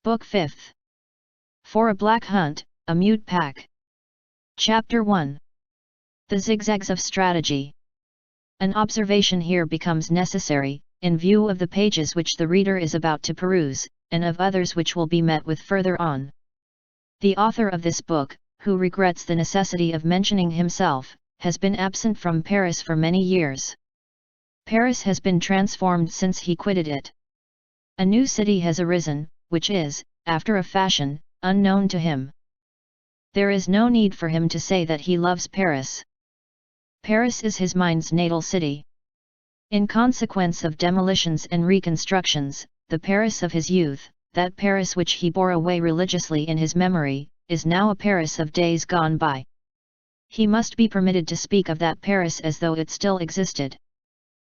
Book 5th. For a Black Hunt, a Mute Pack. Chapter 1. The Zigzags of Strategy. An observation here becomes necessary, in view of the pages which the reader is about to peruse, and of others which will be met with further on. The author of this book, who regrets the necessity of mentioning himself, has been absent from Paris for many years. Paris has been transformed since he quitted it. A new city has arisen, which is, after a fashion, unknown to him. There is no need for him to say that he loves Paris. Paris is his mind's natal city. In consequence of demolitions and reconstructions, the Paris of his youth, that Paris which he bore away religiously in his memory, is now a Paris of days gone by. He must be permitted to speak of that Paris as though it still existed.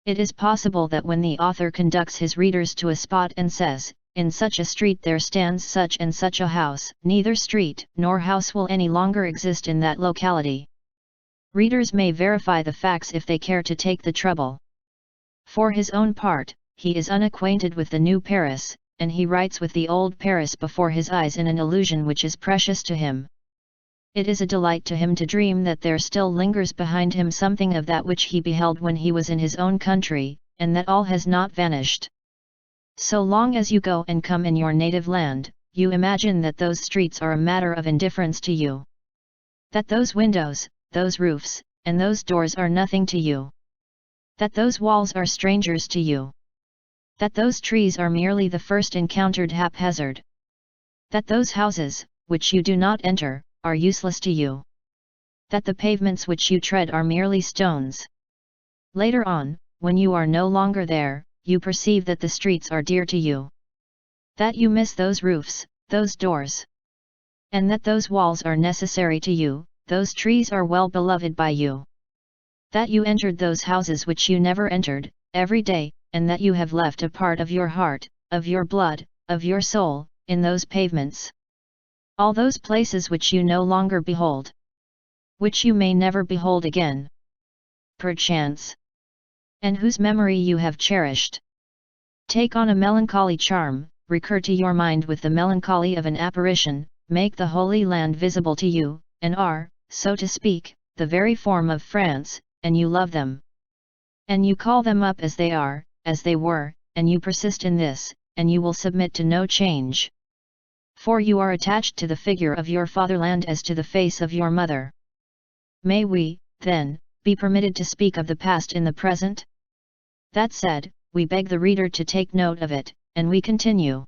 It is possible that when the author conducts his readers to a spot and says, "In such a street there stands such and such a house," neither street nor house will any longer exist in that locality. Readers may verify the facts if they care to take the trouble. For his own part, he is unacquainted with the new Paris, and he writes with the old Paris before his eyes in an illusion which is precious to him. It is a delight to him to dream that there still lingers behind him something of that which he beheld when he was in his own country, and that all has not vanished. So long as you go and come in your native land, you imagine that those streets are a matter of indifference to you. That those windows, those roofs, and those doors are nothing to you. That those walls are strangers to you. That those trees are merely the first encountered haphazard. That those houses, which you do not enter, are useless to you. That the pavements which you tread are merely stones. Later on, when you are no longer there, you perceive that the streets are dear to you. That you miss those roofs, those doors. And that those walls are necessary to you, those trees are well beloved by you. That you entered those houses which you never entered, every day, and that you have left a part of your heart, of your blood, of your soul, in those pavements. All those places which you no longer behold. Which you may never behold again. Perchance. And whose memory you have cherished. Take on a melancholy charm, recur to your mind with the melancholy of an apparition, make the Holy Land visible to you, and are, so to speak, the very form of France, and you love them. And you call them up as they are, as they were, and you persist in this, and you will submit to no change. For you are attached to the figure of your fatherland as to the face of your mother. May we, then, be permitted to speak of the past in the present? That said, we beg the reader to take note of it, and we continue.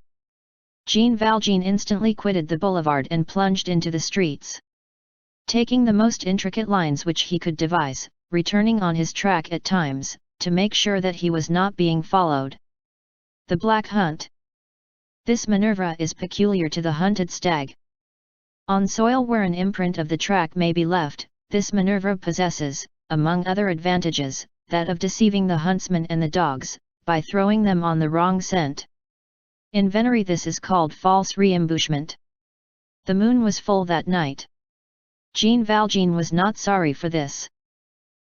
Jean Valjean instantly quitted the boulevard and plunged into the streets. Taking the most intricate lines which he could devise, returning on his track at times, to make sure that he was not being followed. The Black Hunt. This manoeuvre is peculiar to the hunted stag. On soil where an imprint of the track may be left, this manoeuvre possesses, among other advantages, that of deceiving the huntsman and the dogs, by throwing them on the wrong scent. In venery this is called false re-embouchement. The moon was full that night. Jean Valjean was not sorry for this.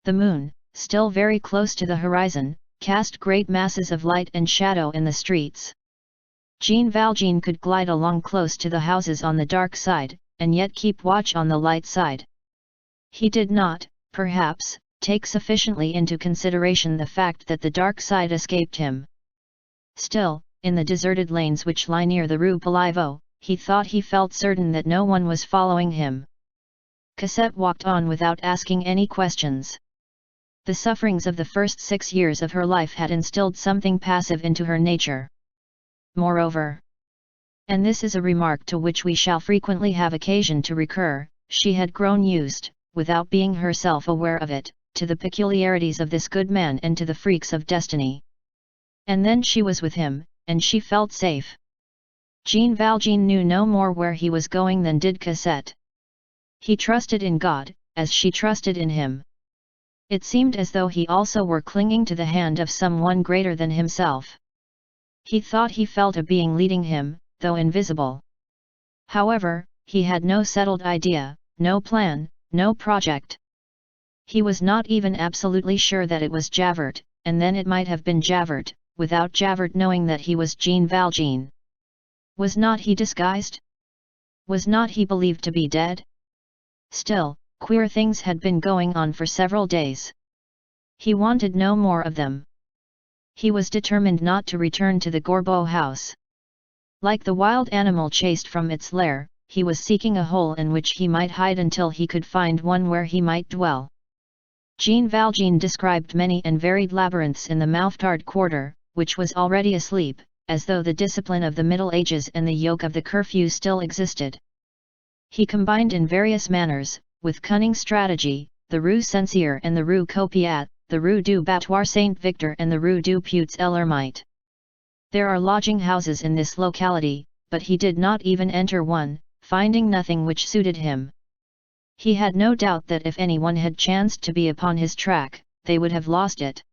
The moon, still very close to the horizon, cast great masses of light and shadow in the streets. Jean Valjean could glide along close to the houses on the dark side, and yet keep watch on the light side. He did not, perhaps, take sufficiently into consideration the fact that the dark side escaped him. Still, in the deserted lanes which lie near the Rue Poliveau, he thought he felt certain that no one was following him. Cosette walked on without asking any questions. The sufferings of the first 6 years of her life had instilled something passive into her nature. Moreover, and this is a remark to which we shall frequently have occasion to recur, she had grown used, without being herself aware of it, to the peculiarities of this good man and to the freaks of destiny. And then she was with him, and she felt safe. Jean Valjean knew no more where he was going than did Cosette. He trusted in God, as she trusted in him. It seemed as though he also were clinging to the hand of someone greater than himself. He thought he felt a being leading him, though invisible. However, he had no settled idea, no plan, no project. He was not even absolutely sure that it was Javert, and then it might have been Javert, without Javert knowing that he was Jean Valjean. Was not he disguised? Was not he believed to be dead? Still, queer things had been going on for several days. He wanted no more of them. He was determined not to return to the Gorbeau house. Like the wild animal chased from its lair, he was seeking a hole in which he might hide until he could find one where he might dwell. Jean Valjean described many and varied labyrinths in the Mouffetard quarter, which was already asleep, as though the discipline of the Middle Ages and the yoke of the curfew still existed. He combined in various manners, with cunning strategy, the Rue Censier and the Rue Copiat, the Rue du Battoir Saint-Victor and the Rue du Puits-l'Ermite. There are lodging houses in this locality, but he did not even enter one, finding nothing which suited him. He had no doubt that if anyone had chanced to be upon his track, they would have lost it.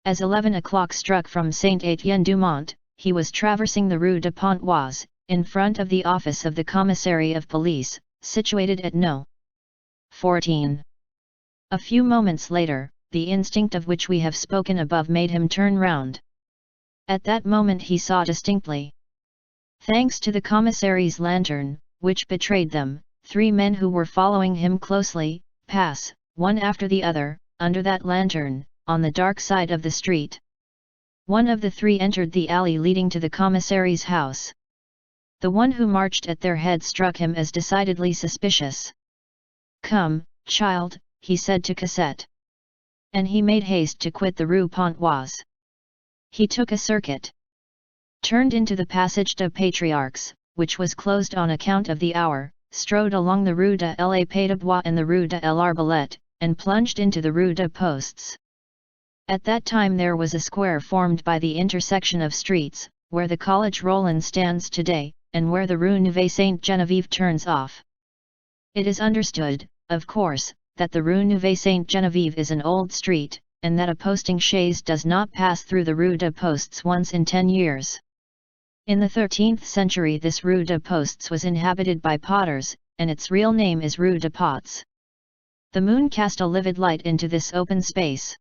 As 11 o'clock struck from Saint-Étienne-du-Mont, he was traversing the Rue de Pontoise, in front of the office of the Commissary of Police, situated at No. 14. A few moments later, the instinct of which we have spoken above made him turn round. At that moment he saw distinctly. Thanks to the commissary's lantern, which betrayed them, 3 men who were following him closely, pass, one after the other, under that lantern, on the dark side of the street. One of the 3 entered the alley leading to the commissary's house. The one who marched at their head struck him as decidedly suspicious. "Come, child," he said to Cosette. And he made haste to quit the Rue Pontoise. He took a circuit, turned into the Passage des Patriarches, which was closed on account of the hour, strode along the Rue de l'Épée-de-Bois and the Rue de l'Arbalète, and plunged into the Rue de Postes. At that time there was a square formed by the intersection of streets, where the Collège Rollin stands today, and where the Rue Neuve Sainte-Geneviève turns off. It is understood, of course, that the Rue Neuve Sainte-Geneviève is an old street, and that a posting chaise does not pass through the Rue de Postes once in 10 years. In the 13th century this Rue de Postes was inhabited by potters, and its real name is Rue de Pots. The moon cast a livid light into this open space.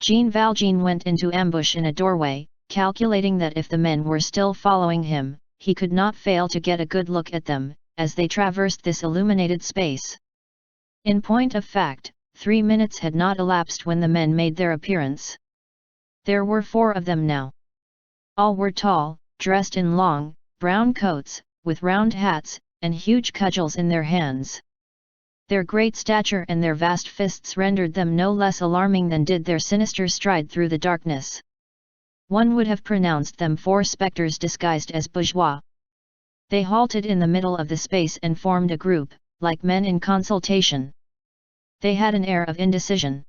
Jean Valjean went into ambush in a doorway, calculating that if the men were still following him, he could not fail to get a good look at them, as they traversed this illuminated space. In point of fact, 3 minutes had not elapsed when the men made their appearance. There were 4 of them now. All were tall, dressed in long, brown coats, with round hats, and huge cudgels in their hands. Their great stature and their vast fists rendered them no less alarming than did their sinister stride through the darkness. One would have pronounced them 4 spectres disguised as bourgeois. They halted in the middle of the space and formed a group, like men in consultation. They had an air of indecision.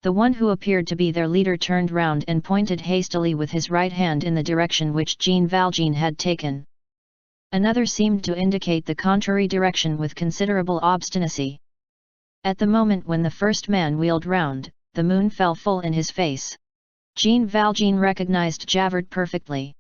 The one who appeared to be their leader turned round and pointed hastily with his right hand in the direction which Jean Valjean had taken. Another seemed to indicate the contrary direction with considerable obstinacy. At the moment when the first man wheeled round, the moon fell full in his face. Jean Valjean recognized Javert perfectly.